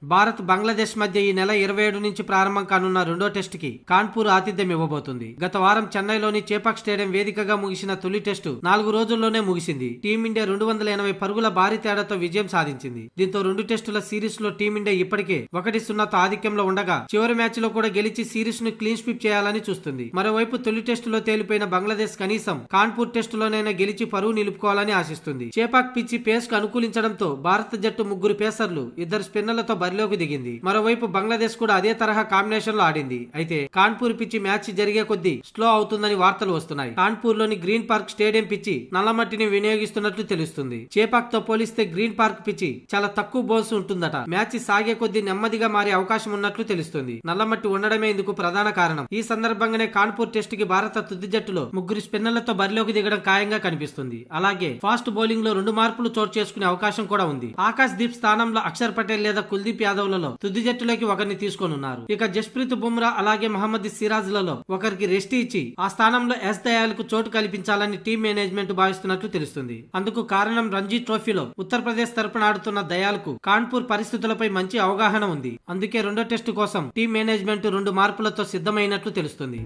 భారత్ బంగ్లాదేశ్ మధ్య ఈ నెల 27 నుంచి ప్రారంభం కానున్న రెండో టెస్ట్ కి కాన్పూర్ ఆతిథ్యం ఇవ్వబోతుంది. గత వారం చెన్నైలోని చేపాక్ స్టేడియం వేదికగా ముగిసిన తొలి టెస్టు 4 రోజుల్లోనే ముగిసింది. టీమిండియా 280 పరుగుల భారీ తేడాతో విజయం సాధించింది. దీంతో రెండు టెస్టుల సిరీస్ లో టీమిండియా ఇప్పటికే 1-0తో ఆధిక్యంలో ఉండగా చివరి మ్యాచ్ లో కూడా గెలిచి సిరీస్ ను క్లీన్ స్వీప్ చేయాలని చూస్తుంది. మరోవైపు తొలి టెస్టులో తేలిపోయిన బంగ్లాదేశ్ కనీసం కాన్పూర్ టెస్టులోనైనా గెలిచి పరువు నిలుపుకోవాలని ఆశిస్తుంది. చేపాక్ పిచ్చి పేస్ కు అనుకూలించడంతో భారత జట్టు 3 పేసర్లు 2 స్పిన్నర్లతో బరిలోకి దిగింది. మరోవైపు బంగ్లాదేశ్ కూడా అదే తరహా కాంబినేషన్ లో ఆడింది. అయితే కాన్పూర్ పిచ్చి మ్యాచ్ జరిగే కొద్దీ స్లో అవుతుందని వార్తలు వస్తున్నాయి. కాన్పూర్ లోని గ్రీన్ పార్క్ స్టేడియం పిచ్చి నల్లమట్టిని వినియోగిస్తున్నట్లు తెలుస్తుంది. చేపాక్ తో పోలిస్తే గ్రీన్ పార్క్ పిచ్చి చాలా తక్కువ బౌన్స్ ఉంటుందట. మ్యాచ్ సాగే కొద్దీ నెమ్మదిగా మారే అవకాశం ఉన్నట్లు తెలుస్తుంది. నల్లమట్టి ఉండడమే ఇందుకు ప్రధాన కారణం. ఈ సందర్భంగానే కాన్పూర్ టెస్ట్ కి భారత తుది జట్టులో 3 స్పిన్నర్లతో బరిలోకి దిగడం ఖాయంగా కనిపిస్తుంది. అలాగే ఫాస్ట్ బౌలింగ్ లో 2 మార్పులు చోటు చేసుకునే అవకాశం కూడా ఉంది. ఆకాశ్ దీప్ స్థానంలో అక్షర్ పటేల్ లేదా కుల్దీప్ యాదవ్ లలో తుది జట్టులోకి ఒకరిని తీసుకోనున్నారు. ఇక జస్ప్రీత్ బుమ్రా అలాగే మహమ్మద్ సిరాజ్ లలో ఒకరికి రెస్ట్ ఇచ్చి ఆ స్థానంలో ఎస్ దయాల్ కు చోటు కల్పించాలని టీం మేనేజ్మెంట్ భావిస్తున్నట్లు తెలుస్తుంది. అందుకు కారణం రంజీ ట్రోఫీలో ఉత్తరప్రదేశ్ తరపున ఆడుతున్న దయాల్ కు కాన్పూర్ పరిస్థితులపై మంచి అవగాహన ఉంది. అందుకే రెండో టెస్టు కోసం టీం మేనేజ్మెంట్ 2 మార్పులతో సిద్ధమైనట్లు తెలుస్తుంది.